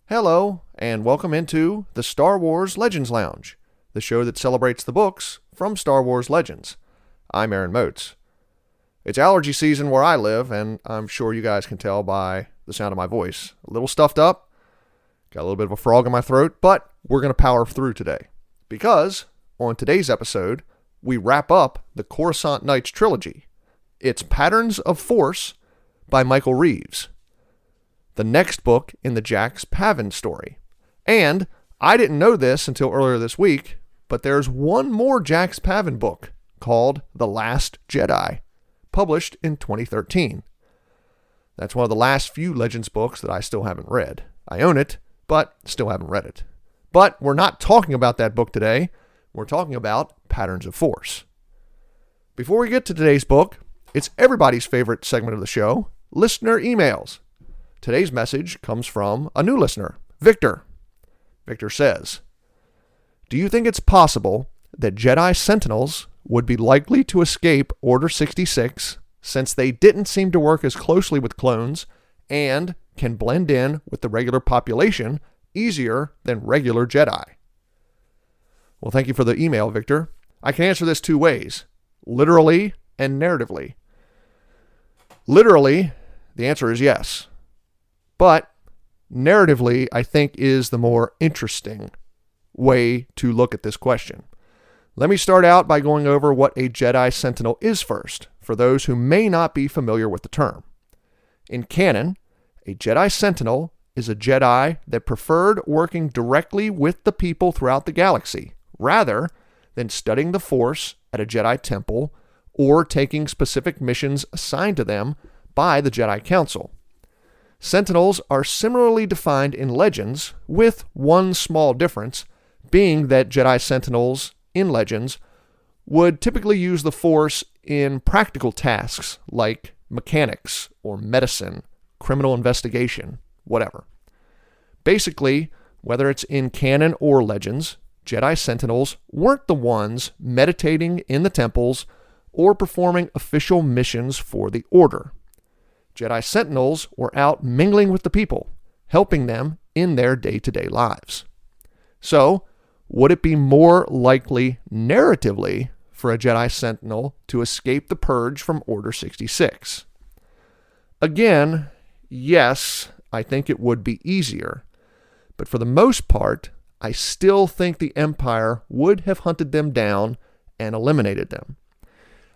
Hello, and welcome into the Star Wars Legends Lounge, the show that celebrates the books from Star Wars Legends. I'm Aaron Moats. It's allergy season where I live, and I'm sure you guys can tell by the sound of my voice. A little stuffed up, got a little bit of a frog in my throat, but we're going to power through today. Because on today's episode, we wrap up the Coruscant Knights trilogy. It's Patterns of Force by Michael Reeves, the next book in the Jax Pavin story. And I didn't know this until earlier this week, but there's one more Jax Pavin book called The Last Jedi, published in 2013. That's one of the last few Legends books that I still haven't read. I own it, but still haven't read it. But we're not talking about that book today. We're talking about Patterns of Force. Before we get to today's book, it's everybody's favorite segment of the show, listener emails. Today's message comes from a new listener, Victor. Victor says, "Do you think it's possible that Jedi Sentinels would be likely to escape Order 66 since they didn't seem to work as closely with clones and can blend in with the regular population easier than regular Jedi?" Well, thank you for the email, Victor. I can answer this two ways, literally and narratively. Literally, the answer is yes. But narratively, I think, is the more interesting way to look at this question. Let me start out by going over what a Jedi Sentinel is first, for those who may not be familiar with the term. In canon, a Jedi Sentinel is a Jedi that preferred working directly with the people throughout the galaxy, rather than studying the Force at a Jedi temple or taking specific missions assigned to them by the Jedi Council. Sentinels are similarly defined in Legends, with one small difference, being that Jedi Sentinels in Legends would typically use the Force in practical tasks like mechanics or medicine, criminal investigation, whatever. Basically, whether it's in canon or Legends, Jedi Sentinels weren't the ones meditating in the temples or performing official missions for the Order. Jedi Sentinels were out mingling with the people, helping them in their day-to-day lives. So, would it be more likely narratively for a Jedi Sentinel to escape the purge from Order 66? Again, yes, I think it would be easier. But for the most part, I still think the Empire would have hunted them down and eliminated them.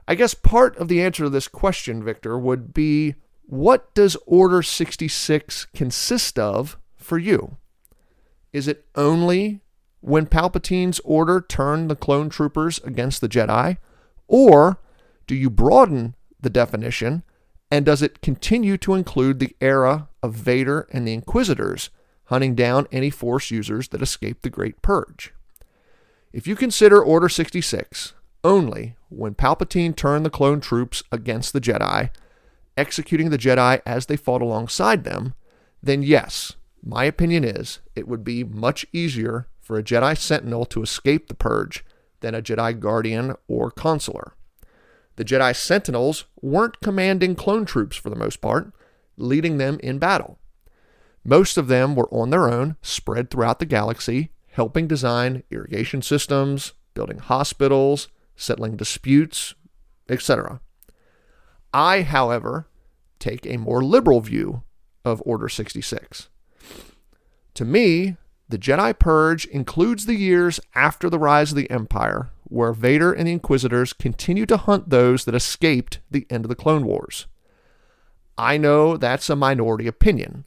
I guess part of the answer to this question, Victor, would be, what does Order 66 consist of for you? Is it only when Palpatine's order turned the clone troopers against the Jedi? Or do you broaden the definition, and does it continue to include the era of Vader and the Inquisitors hunting down any Force users that escaped the Great Purge? If you consider Order 66 only when Palpatine turned the clone troops against the Jedi, executing the Jedi as they fought alongside them, then yes, my opinion is it would be much easier for a Jedi Sentinel to escape the Purge than a Jedi Guardian or Consular. The Jedi Sentinels weren't commanding clone troops for the most part, leading them in battle. Most of them were on their own, spread throughout the galaxy, helping design irrigation systems, building hospitals, settling disputes, etc. I, however, take a more liberal view of Order 66. To me, the Jedi Purge includes the years after the rise of the Empire, where Vader and the Inquisitors continue to hunt those that escaped the end of the Clone Wars. I know that's a minority opinion,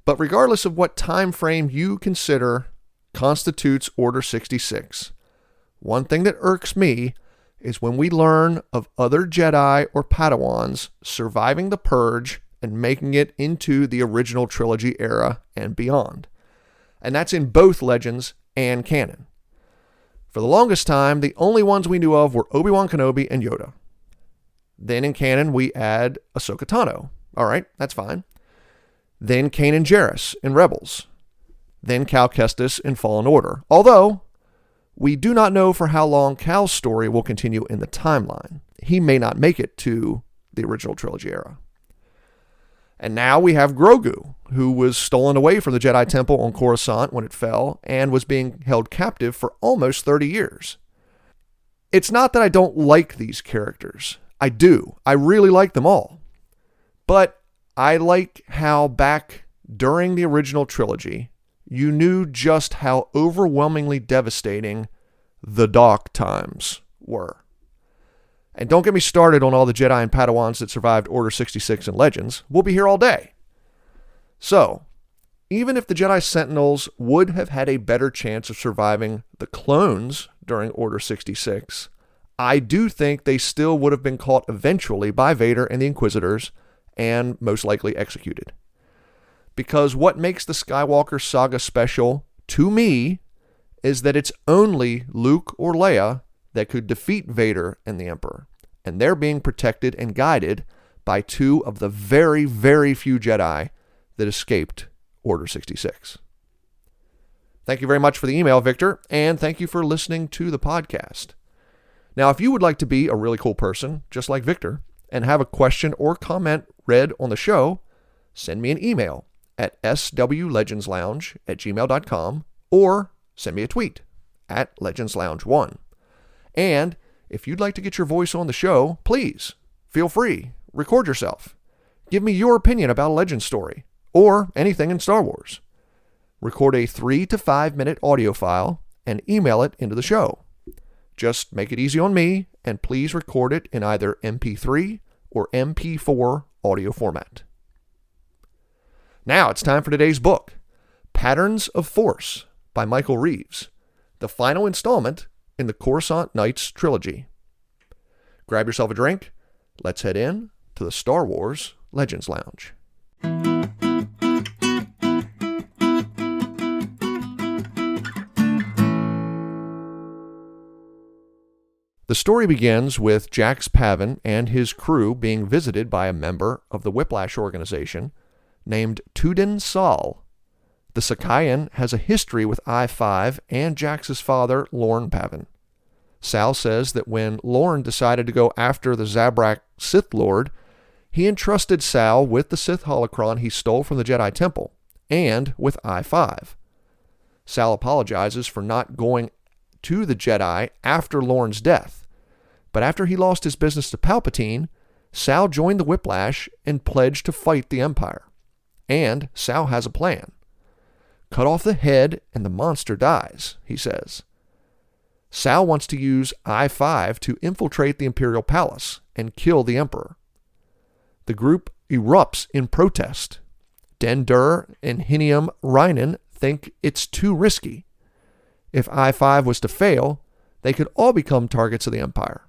but regardless of what time frame you consider constitutes Order 66, one thing that irks me is when we learn of other Jedi or Padawans surviving the Purge and making it into the original trilogy era and beyond. And that's in both Legends and canon. For the longest time, the only ones we knew of were Obi-Wan Kenobi and Yoda. Then in canon, we add Ahsoka Tano. All right, that's fine. Then Kanan Jarrus in Rebels. Then Cal Kestis in Fallen Order. Although, we do not know for how long Cal's story will continue in the timeline. He may not make it to the original trilogy era. And now we have Grogu, who was stolen away from the Jedi Temple on Coruscant when it fell and was being held captive for almost 30 years. It's not that I don't like these characters. I do. I really like them all. But I like how back during the original trilogy, you knew just how overwhelmingly devastating the dark times were. And don't get me started on all the Jedi and Padawans that survived Order 66 and Legends. We'll be here all day. So, even if the Jedi Sentinels would have had a better chance of surviving the clones during Order 66, I do think they still would have been caught eventually by Vader and the Inquisitors and most likely executed. Because what makes the Skywalker saga special to me is that it's only Luke or Leia that could defeat Vader and the Emperor, and they're being protected and guided by two of the very, very few Jedi that escaped Order 66. Thank you very much for the email, Victor, and thank you for listening to the podcast. Now, if you would like to be a really cool person, just like Victor, and have a question or comment read on the show, send me an email at swlegendslounge@gmail.com or send me a tweet at legendslounge1. And if you'd like to get your voice on the show, please feel free. Record yourself. Give me your opinion about a legend story or anything in Star Wars. Record a 3 to 5 minute audio file and email it into the show. Just make it easy on me and please record it in either MP3 or MP4 audio format. Now it's time for today's book, Patterns of Force by Michael Reeves, the final installment in the Coruscant Nights trilogy. Grab yourself a drink. Let's head in to the Star Wars Legends Lounge. The story begins with Jax Pavin and his crew being visited by a member of the Whiplash organization named Tudin Sal. The Sakayan has a history with I-5 and Jax's father, Lorn Pavin. Sal says that when Lorn decided to go after the Zabrak Sith Lord, he entrusted Sal with the Sith holocron he stole from the Jedi Temple, and with I-5. Sal apologizes for not going to the Jedi after Lorn's death, but after he lost his business to Palpatine, Sal joined the Whiplash and pledged to fight the Empire. And Sal has a plan. Cut off the head and the monster dies, he says. Sal wants to use I-5 to infiltrate the Imperial Palace and kill the Emperor. The group erupts in protest. Den Dur and Hinium Rhinan think it's too risky. If I-5 was to fail, they could all become targets of the Empire.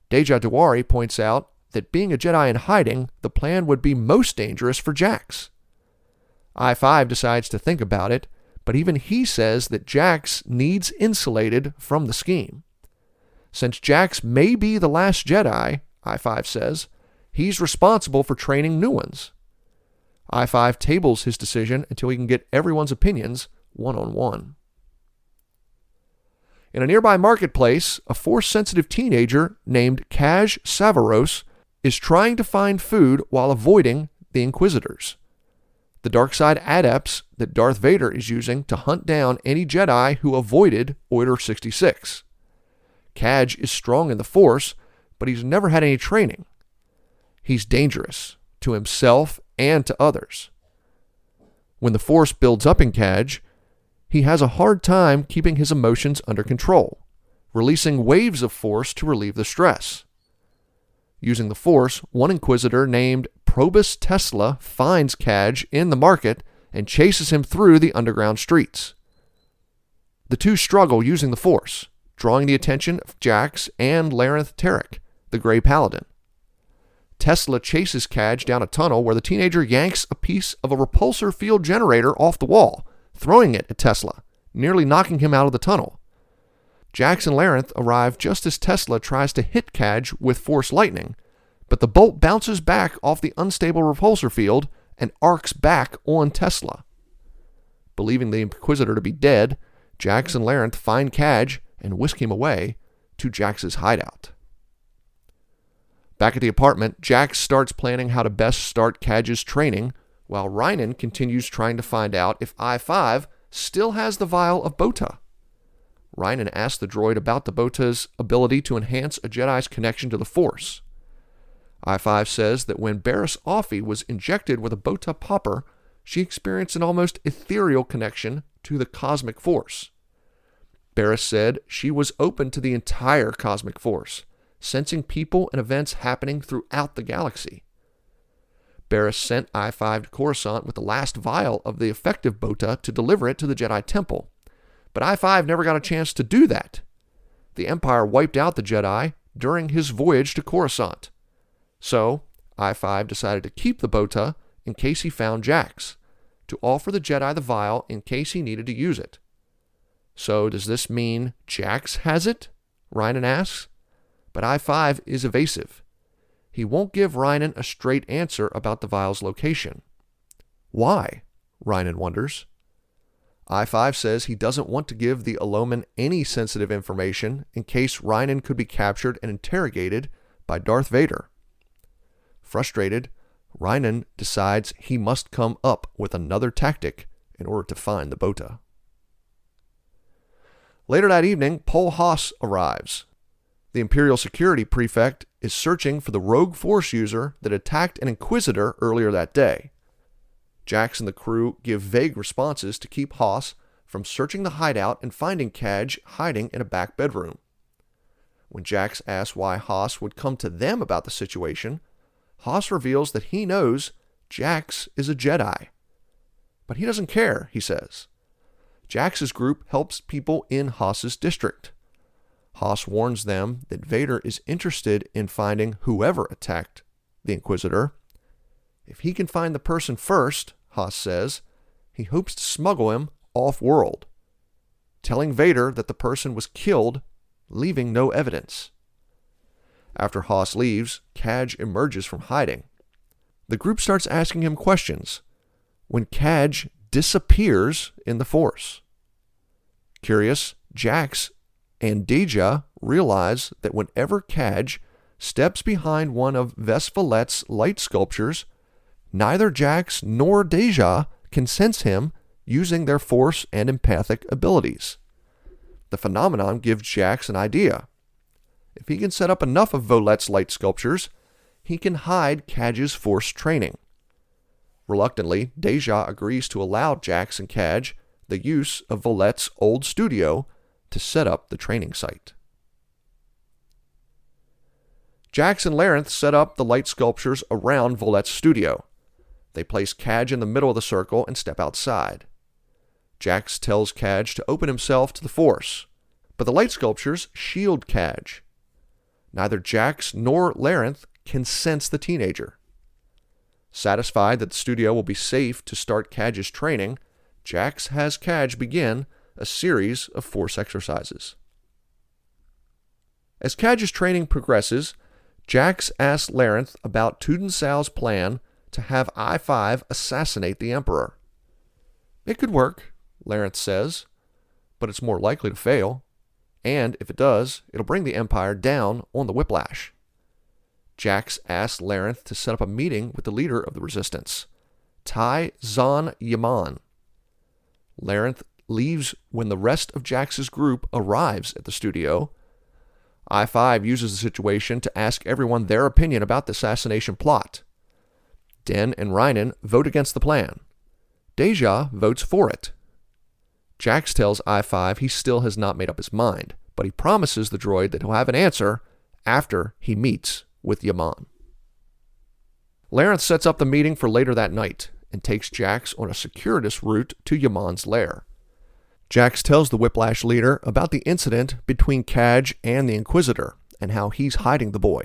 Deja Dewari points out that being a Jedi in hiding, the plan would be most dangerous for Jax. I-5 decides to think about it, but even he says that Jax needs insulated from the scheme. Since Jax may be the last Jedi, I-5 says, he's responsible for training new ones. I-5 tables his decision until he can get everyone's opinions one-on-one. In a nearby marketplace, a Force-sensitive teenager named Kaj Savaros is trying to find food while avoiding the Inquisitors, the dark side adepts that Darth Vader is using to hunt down any Jedi who avoided Order 66. Kaj is strong in the Force, but he's never had any training. He's dangerous to himself and to others. When the Force builds up in Kaj, he has a hard time keeping his emotions under control, releasing waves of Force to relieve the stress. Using the Force, one Inquisitor named Probus Tesla finds Kaj in the market and chases him through the underground streets. The two struggle using the Force, drawing the attention of Jax and Larenth Tarek, the Grey Paladin. Tesla chases Kaj down a tunnel where the teenager yanks a piece of a repulsor field generator off the wall, throwing it at Tesla, nearly knocking him out of the tunnel. Jax and Larenth arrive just as Tesla tries to hit Kaj with Force lightning, but the bolt bounces back off the unstable repulsor field and arcs back on Tesla. Believing the Inquisitor to be dead, Jax and Larenth find Kaj and whisk him away to Jax's hideout. Back at the apartment, Jax starts planning how to best start Cadge's training, while Rhinan continues trying to find out if I-5 still has the vial of Bota. Rhinan asks the droid about the Bota's ability to enhance a Jedi's connection to the Force. I-5 says that when Barriss Offee was injected with a Bota popper, she experienced an almost ethereal connection to the cosmic force. Barriss said she was open to the entire cosmic force, sensing people and events happening throughout the galaxy. Barriss sent I-5 to Coruscant with the last vial of the effective Bota to deliver it to the Jedi Temple, but I-5 never got a chance to do that. The Empire wiped out the Jedi during his voyage to Coruscant. So, I-5 decided to keep the Bota in case he found Jax, to offer the Jedi the vial in case he needed to use it. So, does this mean Jax has it? Rhinan asks. But I-5 is evasive. He won't give Rhinan a straight answer about the vial's location. Why? Rhinan wonders. I-5 says he doesn't want to give the Aloman any sensitive information in case Rhinan could be captured and interrogated by Darth Vader. Frustrated, Rhinan decides he must come up with another tactic in order to find the Bota. Later that evening, Pol Haas arrives. The Imperial Security Prefect is searching for the rogue Force user that attacked an Inquisitor earlier that day. Jax and the crew give vague responses to keep Haas from searching the hideout and finding Cadge hiding in a back bedroom. When Jax asks why Haas would come to them about the situation, Haas reveals that he knows Jax is a Jedi. But he doesn't care, he says. Jax's group helps people in Haas's district. Haas warns them that Vader is interested in finding whoever attacked the Inquisitor. If he can find the person first, Haas says, he hopes to smuggle him off-world, telling Vader that the person was killed, leaving no evidence. After Haas leaves, Cadge emerges from hiding. The group starts asking him questions when Cadge disappears in the Force. Curious, Jax and Deja realize that whenever Cadge steps behind one of Vesphalet's light sculptures, neither Jax nor Deja can sense him using their Force and empathic abilities. The phenomenon gives Jax an idea. If he can set up enough of Volet's light sculptures, he can hide Cadge's Force training. Reluctantly, Deja agrees to allow Jax and Cadge the use of Volet's old studio to set up the training site. Jax and Larenth set up the light sculptures around Volet's studio. They place Cadge in the middle of the circle and step outside. Jax tells Cadge to open himself to the Force, but the light sculptures shield Cadge. Neither Jax nor Larenth can sense the teenager. Satisfied that the studio will be safe to start Cadge's training, Jax has Cadge begin a series of Force exercises. As Cadge's training progresses, Jax asks Larenth about Tuden Sal's plan to have I-5 assassinate the Emperor. It could work, Larenth says, but it's more likely to fail. And if it does, it'll bring the Empire down on the Whiplash. Jax asks Larenth to set up a meeting with the leader of the Resistance, Tai Zon Yaman. Larenth leaves when the rest of Jax's group arrives at the studio. I-5 uses the situation to ask everyone their opinion about the assassination plot. Den and Rhinan vote against the plan. Deja votes for it. Jax tells I-5 he still has not made up his mind, but he promises the droid that he'll have an answer after he meets with Yaman. Larenth sets up the meeting for later that night and takes Jax on a circuitous route to Yaman's lair. Jax tells the Whiplash leader about the incident between Cadge and the Inquisitor and how he's hiding the boy.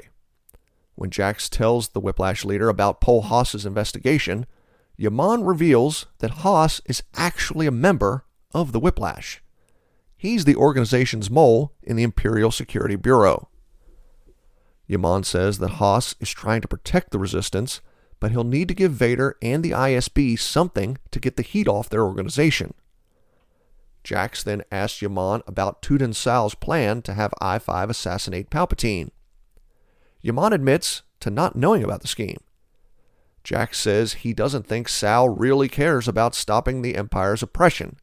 When Jax tells the Whiplash leader about Pol Haas's investigation, Yaman reveals that Haas is actually a member of the Whiplash. He's the organization's mole in the Imperial Security Bureau. Yaman says that Haas is trying to protect the Resistance, but he'll need to give Vader and the ISB something to get the heat off their organization. Jax then asks Yaman about Tuden Sal's plan to have I-5 assassinate Palpatine. Yaman admits to not knowing about the scheme. Jax says he doesn't think Sal really cares about stopping the Empire's oppression.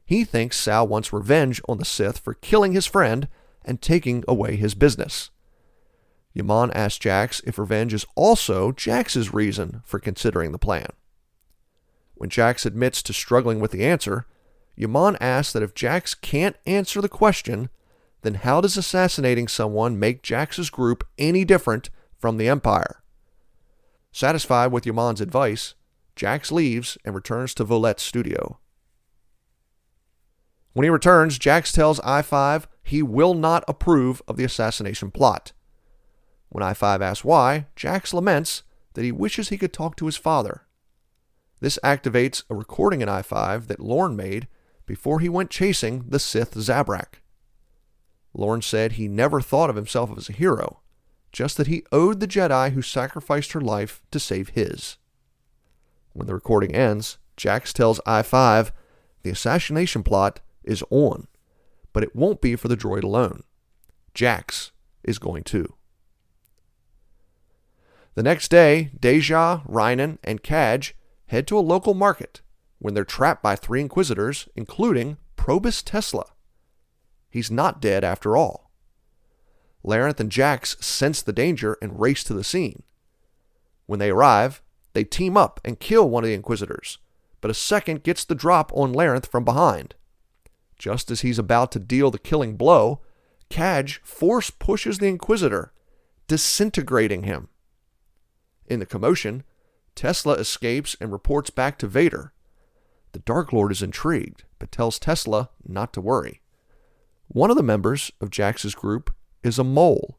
He thinks Sal wants revenge on the Sith for killing his friend and taking away his business. Yaman asks Jax if revenge is also Jax's reason for considering the plan. When Jax admits to struggling with the answer, Yaman asks that if Jax can't answer the question, then how does assassinating someone make Jax's group any different from the Empire? Satisfied with Yaman's advice, Jax leaves and returns to Volet's studio. When he returns, Jax tells I-5 he will not approve of the assassination plot. When I-5 asks why, Jax laments that he wishes he could talk to his father. This activates a recording in I-5 that Lorne made before he went chasing the Sith Zabrak. Lorne said he never thought of himself as a hero, just that he owed the Jedi who sacrificed her life to save his. When the recording ends, Jax tells I-5 the assassination plot is on, but it won't be for the droid alone. Jax is going too. The next day, Deja, Rhinan, and Kaj head to a local market when they're trapped by 3 Inquisitors, including Probus Tesla. He's not dead after all. Larenth and Jax sense the danger and race to the scene. When they arrive, they team up and kill one of the Inquisitors, but a second gets the drop on Larenth from behind. Just as he's about to deal the killing blow, Kaj force pushes the Inquisitor, disintegrating him. In the commotion, Tesla escapes and reports back to Vader. The Dark Lord is intrigued, but tells Tesla not to worry. One of the members of Jax's group is a mole.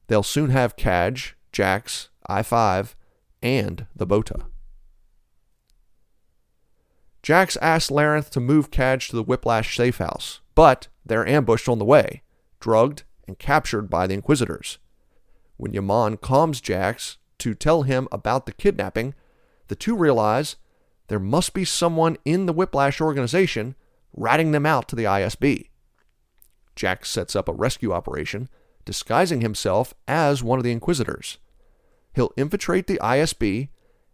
They'll soon have Kaj, Jax, I-5, and the Bota. Jax asks Larenth to move Kaj to the Whiplash safe house, but they're ambushed on the way, drugged, and captured by the Inquisitors. When Yaman calms Jax to tell him about the kidnapping, the two realize there must be someone in the Whiplash organization ratting them out to the ISB. Jax sets up a rescue operation, disguising himself as one of the Inquisitors. He'll infiltrate the ISB,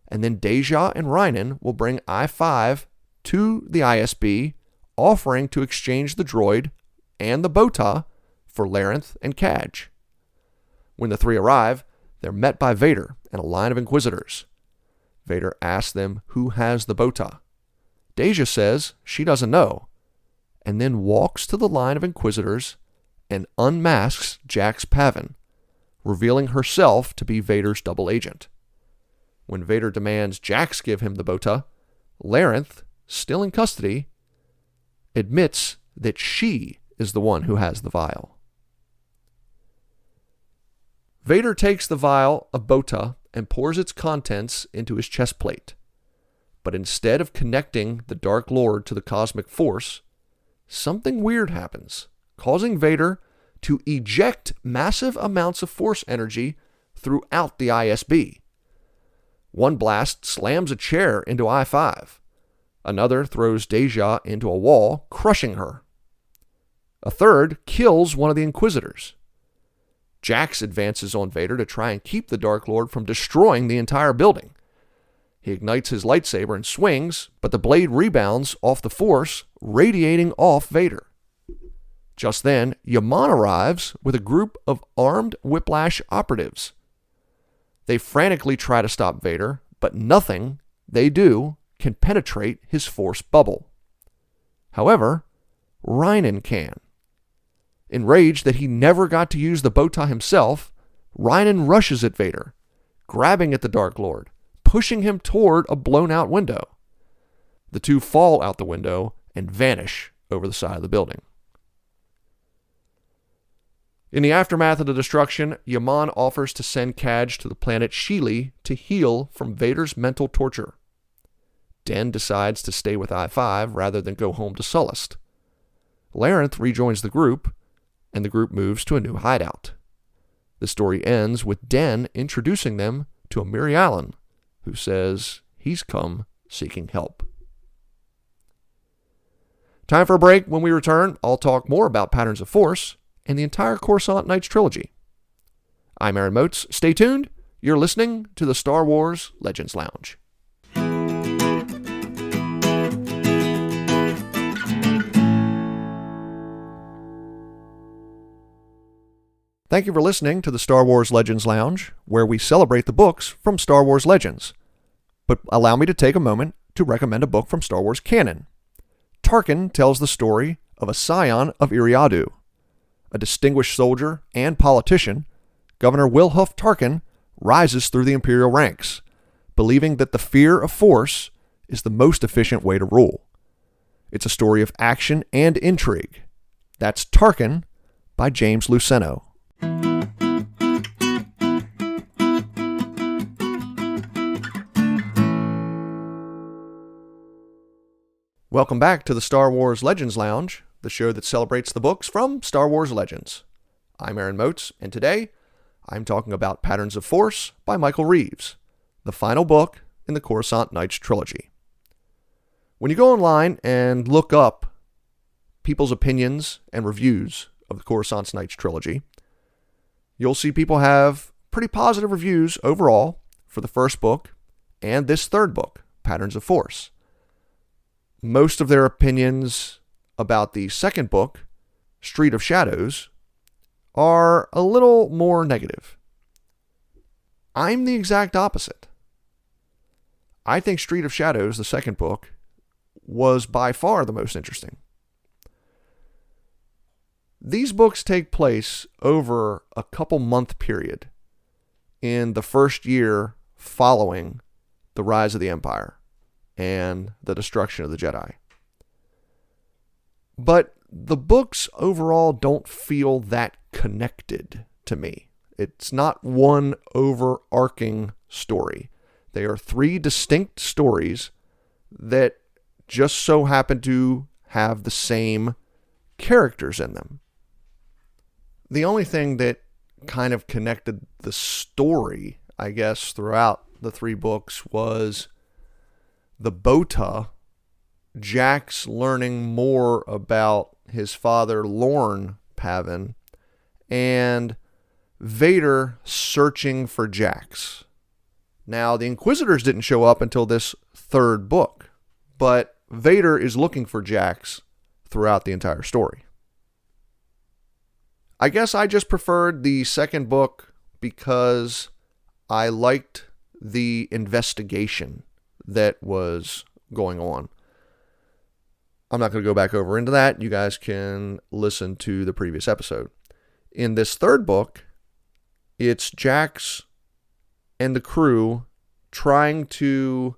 and then Deja and Rhinan will bring I-5 to the ISB, offering to exchange the droid and the Bota for Larenth and Kaj. When the 3 arrive, they're met by Vader and a line of Inquisitors. Vader asks them who has the Bota. Deja says she doesn't know, and then walks to the line of Inquisitors and unmasks Jax Pavin, revealing herself to be Vader's double agent. When Vader demands Jax give him the Bota, Larenth, still in custody, admits that she is the one who has the vial. Vader takes the vial of Bota and pours its contents into his chest plate. But instead of connecting the Dark Lord to the cosmic force, something weird happens, causing Vader to eject massive amounts of force energy throughout the ISB. One blast slams a chair into I-5. Another throws Deja into a wall, crushing her. A third kills one of the Inquisitors. Jax advances on Vader to try and keep the Dark Lord from destroying the entire building. He ignites his lightsaber and swings, but the blade rebounds off the Force, radiating off Vader. Just then, Yaman arrives with a group of armed Whiplash operatives. They frantically try to stop Vader, but nothing they do can penetrate his Force bubble. However, Rhinan can. Enraged that he never got to use the Bota himself, Rhinan rushes at Vader, grabbing at the Dark Lord, pushing him toward a blown-out window. The two fall out the window and vanish over the side of the building. In the aftermath of the destruction, Yaman offers to send Kaj to the planet Sheely to heal from Vader's mental torture. Den decides to stay with I-5 rather than go home to Sullust. Larenth rejoins the group, and the group moves to a new hideout. The story ends with Den introducing them to Amiri Allen, who says he's come seeking help. Time for a break. When we return, I'll talk more about Patterns of Force and the entire Coruscant Nights trilogy. I'm Aaron Moats. Stay tuned. You're listening to the Star Wars Legends Lounge. Thank you for listening to the Star Wars Legends Lounge, where we celebrate the books from Star Wars Legends. But allow me to take a moment to recommend a book from Star Wars canon. Tarkin tells the story of a scion of Eriadu. A distinguished soldier and politician, Governor Wilhuff Tarkin rises through the Imperial ranks, believing that the fear of force is the most efficient way to rule. It's a story of action and intrigue. That's Tarkin by James Luceno. Welcome back to the Star Wars Legends Lounge, the show that celebrates the books from Star Wars Legends. I'm Aaron Moats, and today I'm talking about Patterns of Force by Michael Reeves, the final book in the Coruscant Knights trilogy. When you go online and look up people's opinions and reviews of the Coruscant Knights trilogy, you'll see people have pretty positive reviews overall for the first book and this third book, Patterns of Force. Most of their opinions about the second book, Street of Shadows, are a little more negative. I'm the exact opposite. I think Street of Shadows, the second book, was by far the most interesting. These books take place over a couple-month period in the first year following the rise of the Empire and the destruction of the Jedi. But the books overall don't feel that connected to me. It's not one overarching story. They are three distinct stories that just so happen to have the same characters in them. The only thing that kind of connected the story, I guess, throughout the three books was the Bota, Jax learning more about his father, Lorne Pavin, and Vader searching for Jax. Now, the Inquisitors didn't show up until this third book, but Vader is looking for Jax throughout the entire story. I guess I just preferred the second book because I liked the investigation that was going on. I'm not going to go back over into that. You guys can listen to the previous episode. In this third book, it's Jax and the crew trying to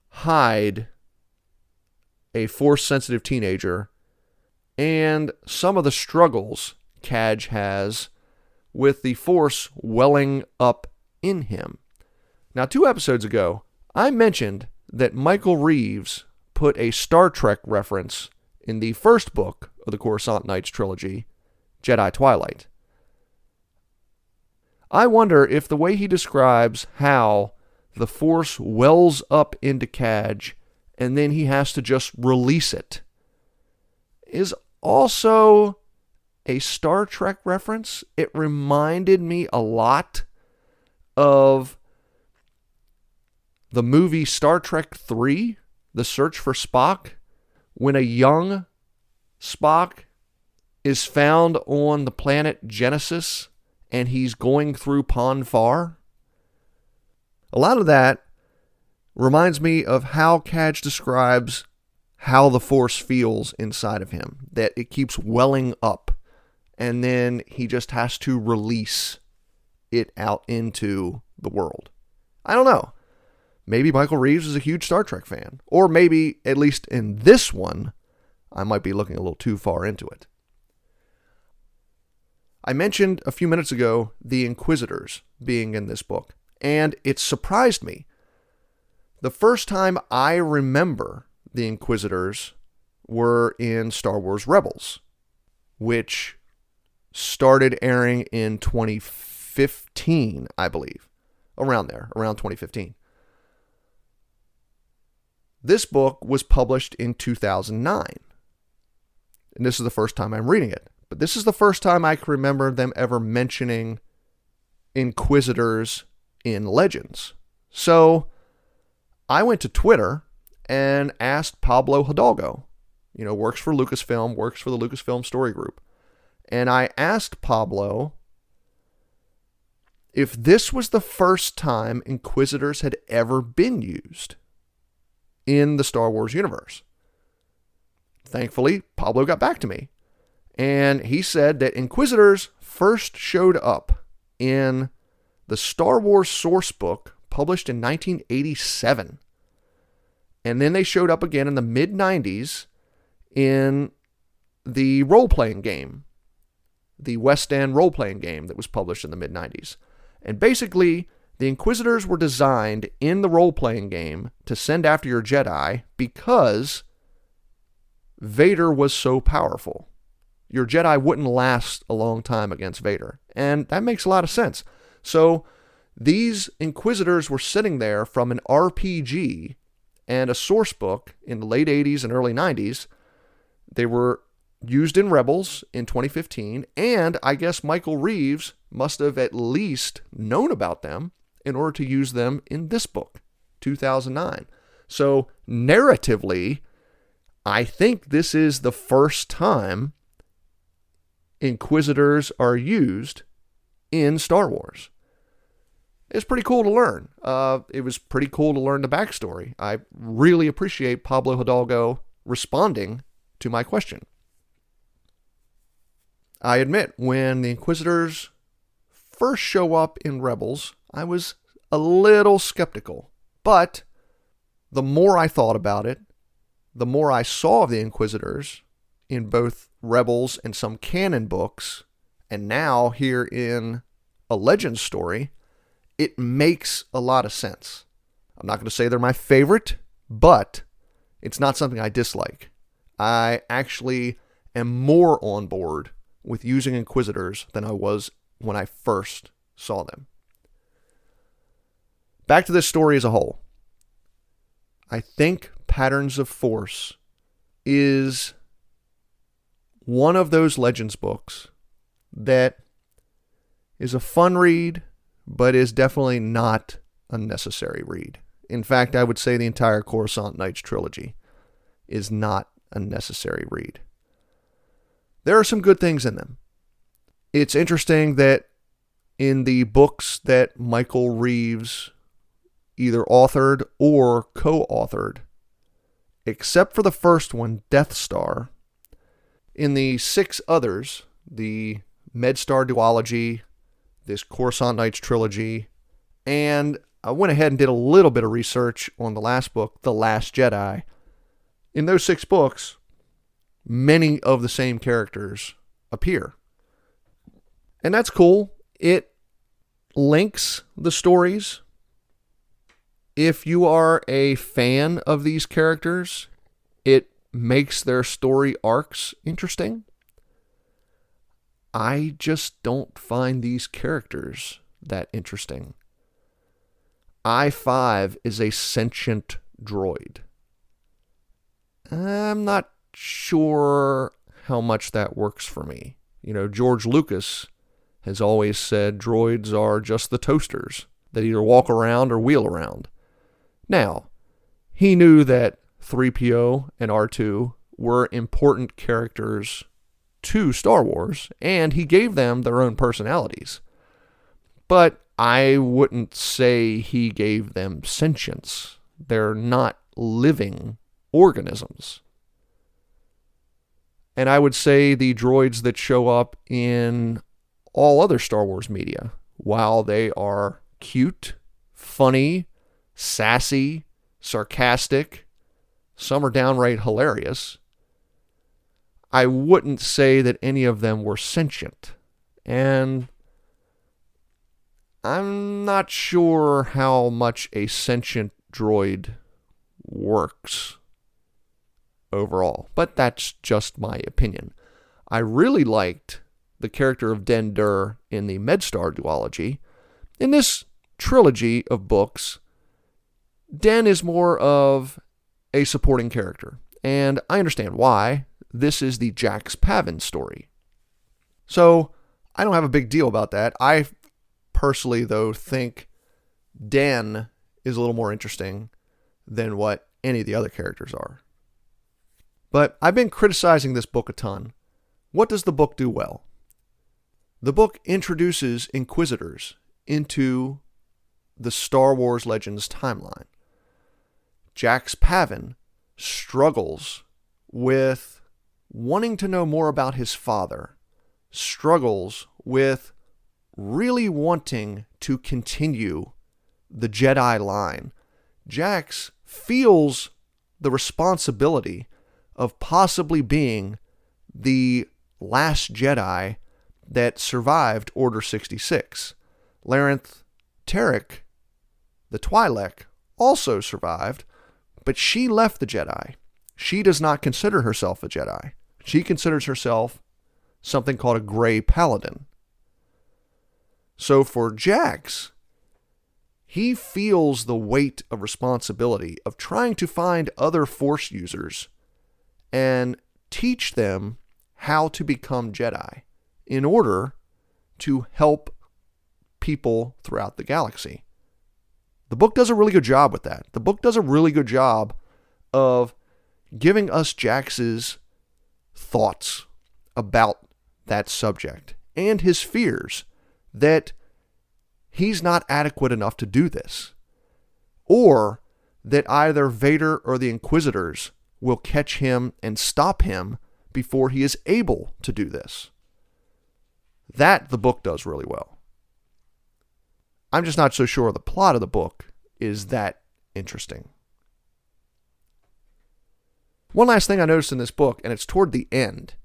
hide a Force-sensitive teenager and some of the struggles Kaj has with the Force welling up in him. Now, 2 episodes ago, I mentioned that Michael Reeves put a Star Trek reference in the first book of the Coruscant Knights trilogy, Jedi Twilight. I wonder if the way he describes how the Force wells up into Kaj and then he has to just release it is also a Star Trek reference. It reminded me a lot of the movie Star Trek 3, The Search for Spock, when a young Spock is found on the planet Genesis and he's going through Pon farr. A lot of that reminds me of how Kaj describes how the Force feels inside of him, that it keeps welling up and then he just has to release it out into the world. I don't know. Maybe Michael Reeves is a huge Star Trek fan. Or maybe, at least in this one, I might be looking a little too far into it. I mentioned a few minutes ago the Inquisitors being in this book, and it surprised me. The first time I remember the Inquisitors were in Star Wars Rebels, which started airing in 2015, I believe. Around 2015. This book was published in 2009. And this is the first time I'm reading it. But this is the first time I can remember them ever mentioning Inquisitors in Legends. So I went to Twitter and asked Pablo Hidalgo, works for Lucasfilm, works for the Lucasfilm Story Group. And I asked Pablo if this was the first time Inquisitors had ever been used in the Star Wars universe. Thankfully, Pablo got back to me. And he said that Inquisitors first showed up in the Star Wars source book published in 1987. And then they showed up again in the mid-90s in the role-playing game, the West End role-playing game that was published in the mid-90s. And basically, the Inquisitors were designed in the role-playing game to send after your Jedi because Vader was so powerful. Your Jedi wouldn't last a long time against Vader. And that makes a lot of sense. So these Inquisitors were sitting there from an RPG and a source book in the late 80s and early 90s. They were used in Rebels in 2015, and I guess Michael Reeves must have at least known about them in order to use them in this book, 2009. So narratively, I think this is the first time Inquisitors are used in Star Wars. It's pretty cool to learn. It was pretty cool to learn the backstory. I really appreciate Pablo Hidalgo responding to my question. I admit, when the Inquisitors first show up in Rebels, I was a little skeptical. But the more I thought about it, the more I saw of the Inquisitors in both Rebels and some canon books, and now here in a Legends story, it makes a lot of sense. I'm not going to say they're my favorite, but it's not something I dislike. I actually am more on board with using Inquisitors than I was when I first saw them. Back to this story as a whole. I think Patterns of Force is one of those Legends books that is a fun read, but is definitely not a necessary read. In fact, I would say the entire Coruscant Nights trilogy is not a necessary read. There are some good things in them. It's interesting that in the books that Michael Reeves either authored or co-authored, except for the first one, Death Star, in the 6 others, the MedStar duology, this Coruscant Nights trilogy, and I went ahead and did a little bit of research on the last book, The Last Jedi. In those 6 books, many of the same characters appear. And that's cool. It links the stories. If you are a fan of these characters, it makes their story arcs interesting. I just don't find these characters that interesting. I-5 is a sentient droid. I'm not sure how much that works for me. George Lucas has always said droids are just the toasters that either walk around or wheel around. Now, he knew that 3PO and R2 were important characters to Star Wars, and he gave them their own personalities. But I wouldn't say he gave them sentience. They're not living organisms. And I would say the droids that show up in all other Star Wars media, while they are cute, funny, sassy, sarcastic, some are downright hilarious, I wouldn't say that any of them were sentient. And I'm not sure how much a sentient droid works overall, but that's just my opinion. I really liked the character of Den Dur in the MedStar duology. In this trilogy of books, Den is more of a supporting character, and I understand why. This is the Jax Pavin story. So I don't have a big deal about that. I personally, though, think Den is a little more interesting than what any of the other characters are. But I've been criticizing this book a ton. What does the book do well? The book introduces Inquisitors into the Star Wars Legends timeline. Jax Pavin struggles with wanting to know more about his father, struggles with really wanting to continue the Jedi line. Jax feels the responsibility of possibly being the last Jedi that survived Order 66. Larenth Tarek, the Twi'lek, also survived, but she left the Jedi. She does not consider herself a Jedi. She considers herself something called a Gray Paladin. So for Jax, he feels the weight of responsibility of trying to find other Force users and teach them how to become Jedi in order to help people throughout the galaxy. The book does a really good job with that. The book does a really good job of giving us Jax's thoughts about that subject and his fears that he's not adequate enough to do this, or that either Vader or the Inquisitors will catch him and stop him before he is able to do this. That the book does really well. I'm just not so sure the plot of the book is that interesting. One last thing I noticed in this book, and it's toward the end.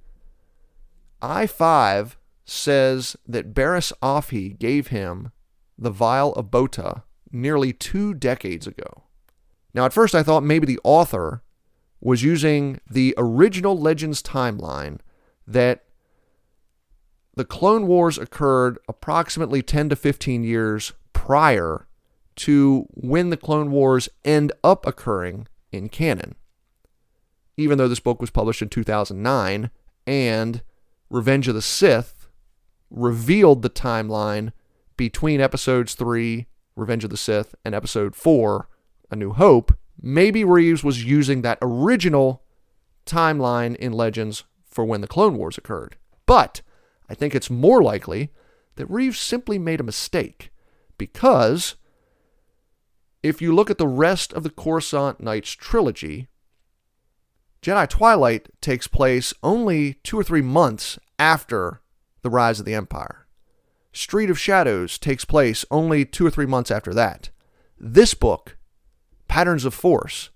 I-5 says that Barriss Offee gave him the Vial of Bota nearly 2 decades ago. Now, at first I thought maybe the author was using the original Legends timeline that the Clone Wars occurred approximately 10 to 15 years prior to when the Clone Wars end up occurring in canon. Even though this book was published in 2009 and Revenge of the Sith revealed the timeline between episodes 3, Revenge of the Sith, and episode 4, A New Hope, maybe Reeves was using that original timeline in Legends for when the Clone Wars occurred. But I think it's more likely that Reeves simply made a mistake, because if you look at the rest of the Coruscant Nights trilogy, Jedi Twilight takes place only 2 or 3 months after the rise of the Empire. Street of Shadows takes place only 2 or 3 months after that. This book, Patterns of Force,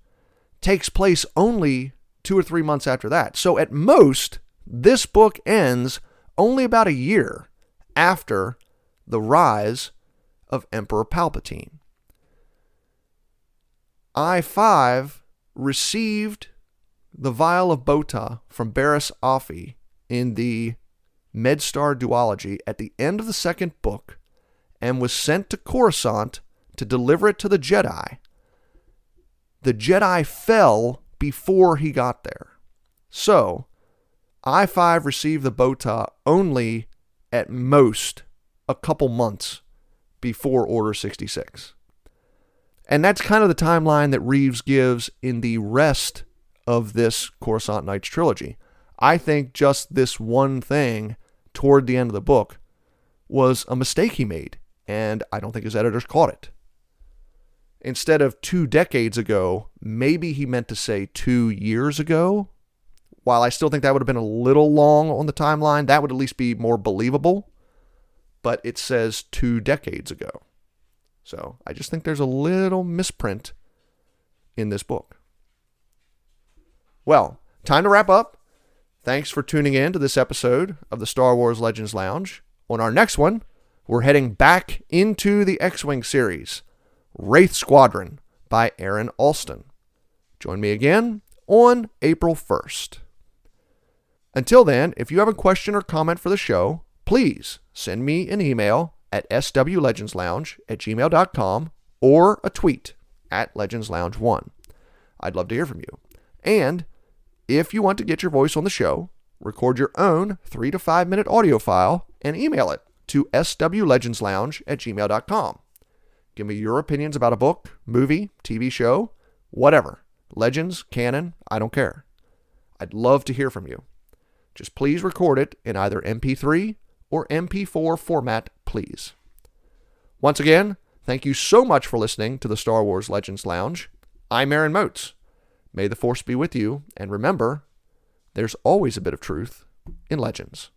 takes place only 2 or 3 months after that. So at most, this book ends only about a year after the rise of Emperor Palpatine. I-5 received the Vial of Bota from Barriss Offee in the MedStar duology at the end of the second book and was sent to Coruscant to deliver it to the Jedi. The Jedi fell before he got there. So, I-5 received the Bota only at most a couple months before Order 66. And that's kind of the timeline that Reeves gives in the rest of this Coruscant Nights trilogy. I think just this one thing toward the end of the book was a mistake he made, and I don't think his editors caught it. Instead of 2 decades ago, maybe he meant to say 2 years ago. While I still think that would have been a little long on the timeline, that would at least be more believable. But it says 2 decades ago. So I just think there's a little misprint in this book. Well, time to wrap up. Thanks for tuning in to this episode of the Star Wars Legends Lounge. On our next one, we're heading back into the X-Wing series, Wraith Squadron by Aaron Alston. Join me again on April 1st. Until then, if you have a question or comment for the show, please send me an email at swlegendslounge@gmail.com or a tweet at legendslounge1. I'd love to hear from you. And if you want to get your voice on the show, record your own 3 to 5 minute audio file and email it to swlegendslounge@gmail.com. Give me your opinions about a book, movie, TV show, whatever. Legends, canon, I don't care. I'd love to hear from you. Just please record it in either MP3 or MP4 format, please. Once again, thank you so much for listening to the Star Wars Legends Lounge. I'm Aaron Moats. May the Force be with you, and remember, there's always a bit of truth in Legends.